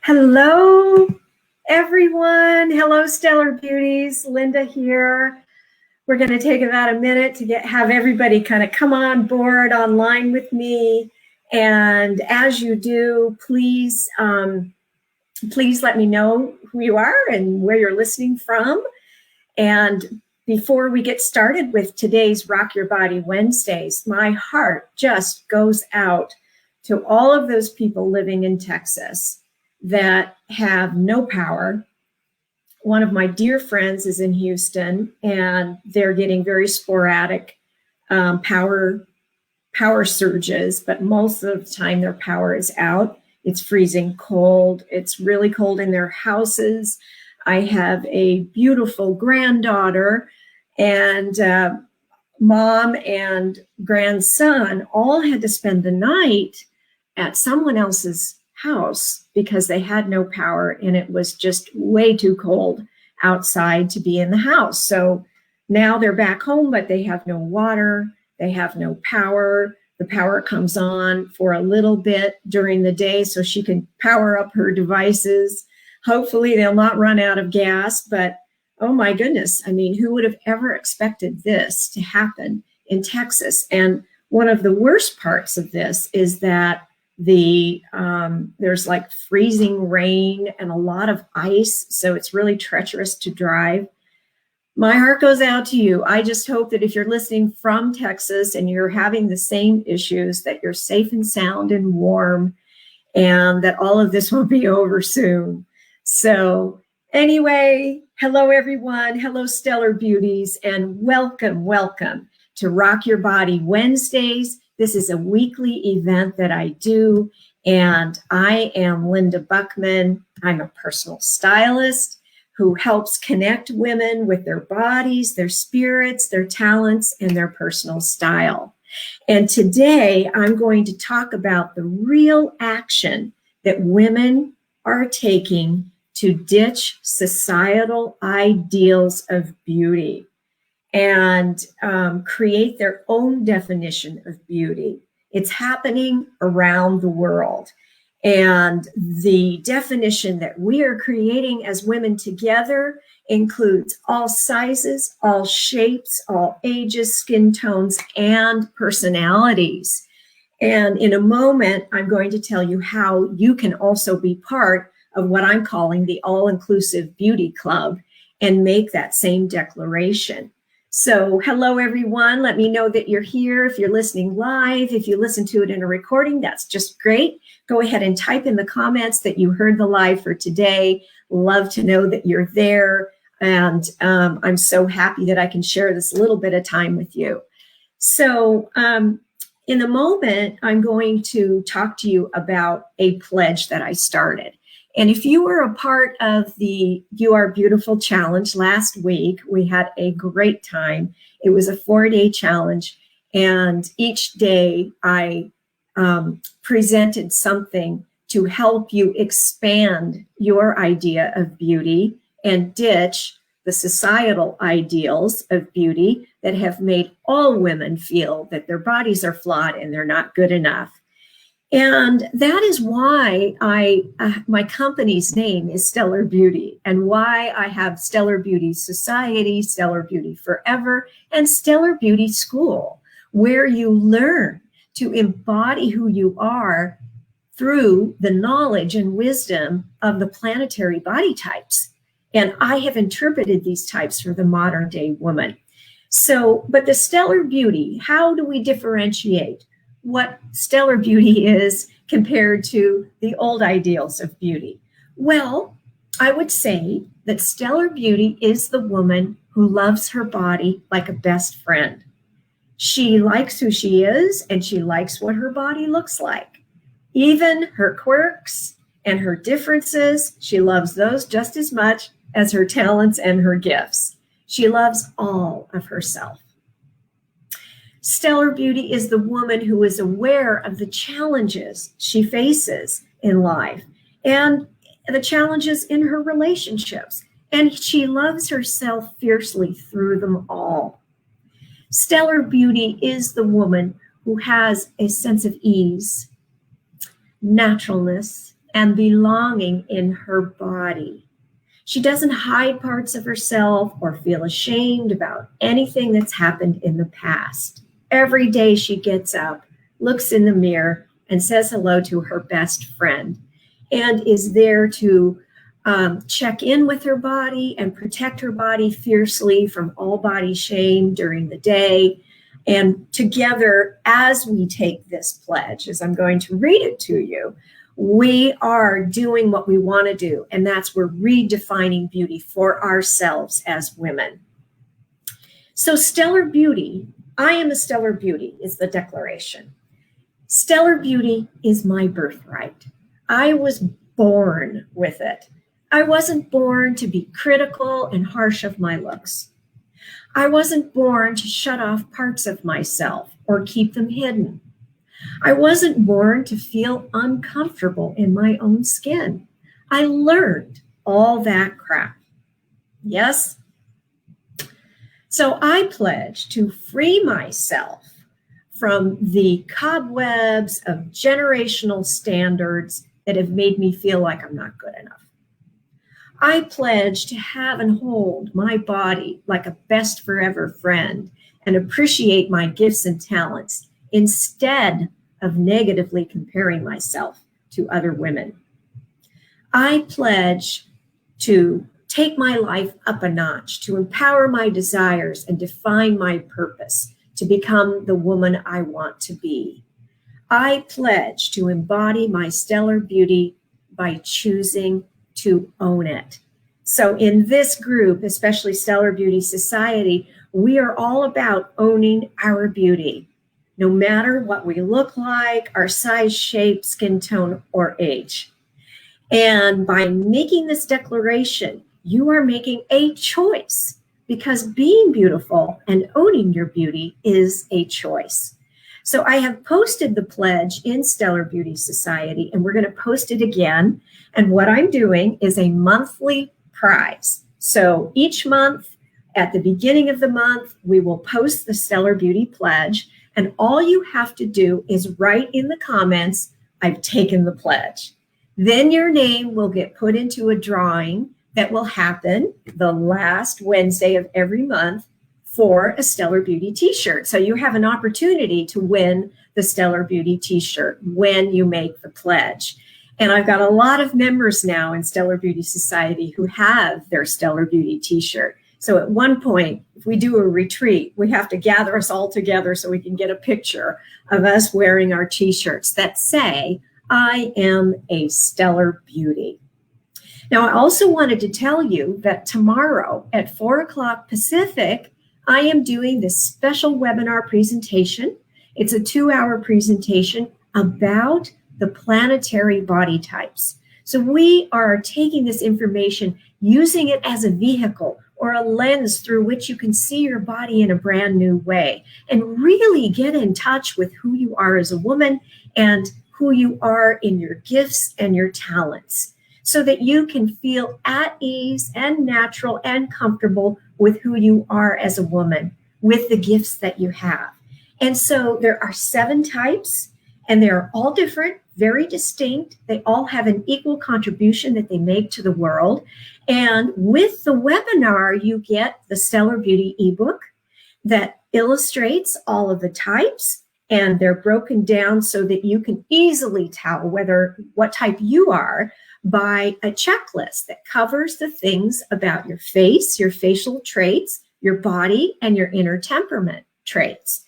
Hello, everyone. Hello, Stellar Beauties. Linda here. We're going to take about a minute to have everybody kind of come on board online with me. And as you do, please let me know who you are and where you're listening from. And before we get started with today's Rock Your Body Wednesdays, my heart just goes out to all of those people living in Texas that have no power. One of my dear friends is in Houston, and they're getting very sporadic power surges, but most of the time their power is out. It's freezing cold. It's really cold in their houses. I have a beautiful granddaughter, and mom and grandson all had to spend the night at someone else's house because they had no power and it was just way too cold outside to be in the house. So now they're back home, but they have no water, they have no power. The power comes on for a little bit during the day so she can power up her devices. Hopefully they'll not run out of gas, but oh my goodness, I mean, who would have ever expected this to happen in Texas? And one of the worst parts of this is that there's like freezing rain and a lot of ice, so it's really treacherous to drive. My heart goes out to you. I just hope that if you're listening from Texas and you're having the same issues, that you're safe and sound and warm, and that all of this will be over soon. So anyway, hello everyone. Hello Stellar Beauties, and welcome to Rock Your Body Wednesdays. This is a weekly event that I do, and I am Linda Buckman. I'm a personal stylist who helps connect women with their bodies, their spirits, their talents, and their personal style. And today I'm going to talk about the real action that women are taking to ditch societal ideals of beauty and create their own definition of beauty. It's happening around the world. And the definition that we are creating as women together includes all sizes, all shapes, all ages, skin tones, and personalities. And in a moment, I'm going to tell you how you can also be part of what I'm calling the All-Inclusive Beauty Club and make that same declaration. So hello, everyone. Let me know that you're here. If you're listening live, if you listen to it in a recording, that's just great. Go ahead and type in the comments that you heard the live for today. Love to know that you're there. And I'm so happy that I can share this little bit of time with you. So in a moment, I'm going to talk to you about a pledge that I started. And if you were a part of the You Are Beautiful challenge last week, we had a great time. It was a 4-day challenge. And each day I presented something to help you expand your idea of beauty and ditch the societal ideals of beauty that have made all women feel that their bodies are flawed and they're not good enough. And that is why my company's name is Stellar Beauty, and why I have Stellar Beauty Society, Stellar Beauty Forever, and Stellar Beauty School, where you learn to embody who you are through the knowledge and wisdom of the planetary body types. And I have interpreted these types for the modern day woman. So, but the Stellar Beauty, how do we differentiate what stellar beauty is compared to the old ideals of beauty? Well, I would say that stellar beauty is the woman who loves her body like a best friend. She likes who she is, and she likes what her body looks like. Even her quirks and her differences, she loves those just as much as her talents and her gifts. She loves all of herself. Stellar beauty is the woman who is aware of the challenges she faces in life and the challenges in her relationships, and she loves herself fiercely through them all. Stellar beauty is the woman who has a sense of ease, naturalness, and belonging in her body. She doesn't hide parts of herself or feel ashamed about anything that's happened in the past. Every day she gets up, looks in the mirror, and says hello to her best friend, and is there to check in with her body and protect her body fiercely from all body shame during the day. And together, as we take this pledge, as I'm going to read it to you, we are doing what we want to do, and that's we're redefining beauty for ourselves as women. So stellar beauty, I am a stellar beauty, is the declaration. Stellar beauty is my birthright. I was born with it. I wasn't born to be critical and harsh of my looks. I wasn't born to shut off parts of myself or keep them hidden. I wasn't born to feel uncomfortable in my own skin. I learned all that crap. Yes? So I pledge to free myself from the cobwebs of generational standards that have made me feel like I'm not good enough. I pledge to have and hold my body like a best forever friend and appreciate my gifts and talents instead of negatively comparing myself to other women. I pledge to take my life up a notch, to empower my desires and define my purpose, to become the woman I want to be. I pledge to embody my stellar beauty by choosing to own it. So in this group, especially Stellar Beauty Society, we are all about owning our beauty, no matter what we look like, our size, shape, skin tone, or age. And by making this declaration, you are making a choice, because being beautiful and owning your beauty is a choice. So I have posted the pledge in Stellar Beauty Society, and we're going to post it again. And what I'm doing is a monthly prize. So each month, at the beginning of the month, we will post the Stellar Beauty Pledge. And all you have to do is write in the comments, I've taken the pledge. Then your name will get put into a drawing that will happen the last Wednesday of every month for a Stellar Beauty t-shirt. So you have an opportunity to win the Stellar Beauty t-shirt when you make the pledge. And I've got a lot of members now in Stellar Beauty Society who have their Stellar Beauty t-shirt. So at one point, if we do a retreat, we have to gather us all together so we can get a picture of us wearing our t-shirts that say, I am a stellar beauty. Now, I also wanted to tell you that tomorrow at 4 o'clock Pacific, I am doing this special webinar presentation. It's a 2-hour presentation about the planetary body types. So we are taking this information, using it as a vehicle or a lens through which you can see your body in a brand new way and really get in touch with who you are as a woman and who you are in your gifts and your talents, so that you can feel at ease and natural and comfortable with who you are as a woman, with the gifts that you have. And so there are 7 types, and they're all different, very distinct. They all have an equal contribution that they make to the world. And with the webinar, you get the Stellar Beauty ebook that illustrates all of the types, and they're broken down so that you can easily tell what type you are by a checklist that covers the things about your face, your facial traits, your body, and your inner temperament traits.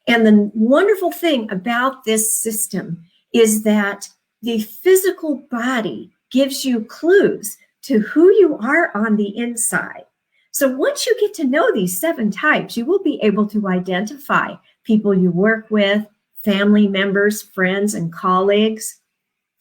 And the wonderful thing about this system is that the physical body gives you clues to who you are on the inside. So once you get to know these 7 types, you will be able to identify people you work with, family members, friends, and colleagues,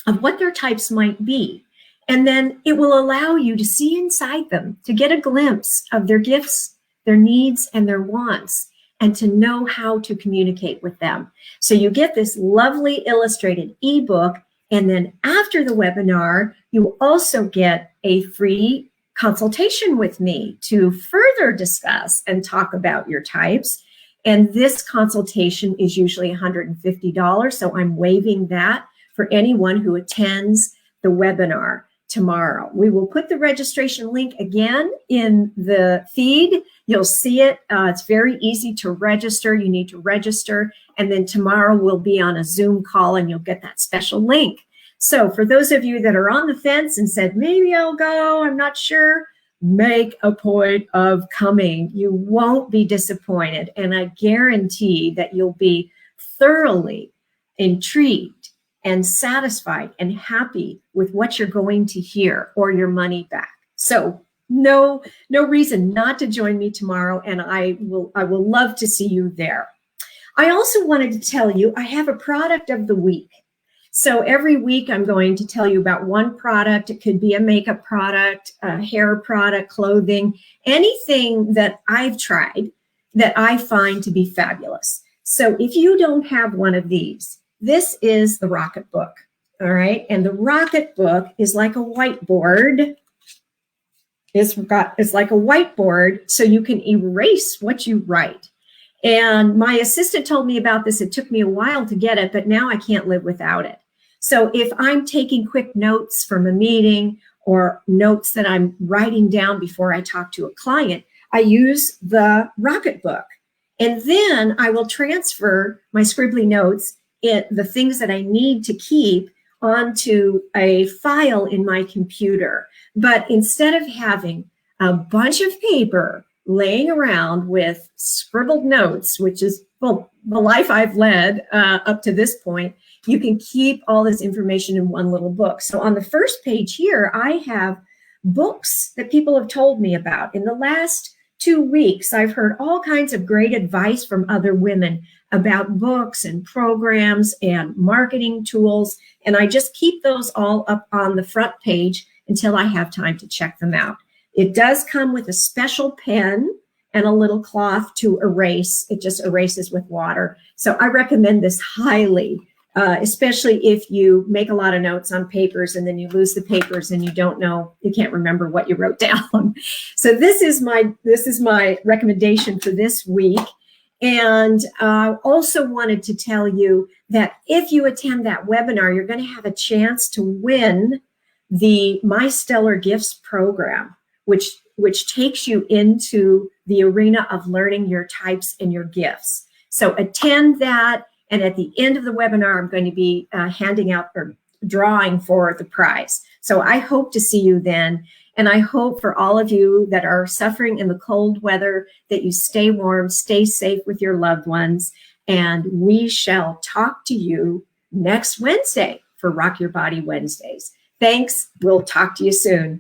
of what their types might be. And then it will allow you to see inside them, to get a glimpse of their gifts, their needs, and their wants, and to know how to communicate with them. So you get this lovely illustrated ebook, and then after the webinar, you will also get a free consultation with me to further discuss and talk about your types. And this consultation is usually $150, so I'm waiving that for anyone who attends the webinar tomorrow. We will put the registration link again in the feed. You'll see it. It's very easy to register. You need to register. And then tomorrow we'll be on a Zoom call and you'll get that special link. So for those of you that are on the fence and said, maybe I'll go, I'm not sure, make a point of coming. You won't be disappointed. And I guarantee that you'll be thoroughly intrigued and satisfied and happy with what you're going to hear or your money back. So no reason not to join me tomorrow, and I will love to see you there. I also wanted to tell you I have a product of the week. So every week I'm going to tell you about one product. It could be a makeup product, a hair product, clothing, anything that I've tried that I find to be fabulous. So if you don't have one of these, this is the Rocket Book, all right? And the Rocket Book is like a whiteboard. It's like a whiteboard, so you can erase what you write. And my assistant told me about this. It took me a while to get it, but now I can't live without it. So if I'm taking quick notes from a meeting or notes that I'm writing down before I talk to a client, I use the Rocket Book. And then I will transfer my scribbly notes, the things that I need to keep, onto a file in my computer. But instead of having a bunch of paper laying around with scribbled notes, which is, well, the life I've led up to this point, you can keep all this information in one little book. So on the first page here, I have books that people have told me about. In the last 2 weeks, I've heard all kinds of great advice from other women about books and programs and marketing tools. And I just keep those all up on the front page until I have time to check them out. It does come with a special pen and a little cloth to erase. It just erases with water. So I recommend this highly, especially if you make a lot of notes on papers and then you lose the papers and you can't remember what you wrote down. So this is my recommendation for this week. And also wanted to tell you that if you attend that webinar, you're going to have a chance to win the My Stellar Gifts program, which takes you into the arena of learning your types and your gifts. So attend that. And at the end of the webinar, I'm going to be handing out or drawing for the prize. So I hope to see you then. And I hope for all of you that are suffering in the cold weather that you stay warm, stay safe with your loved ones. And we shall talk to you next Wednesday for Rock Your Body Wednesdays. Thanks. We'll talk to you soon.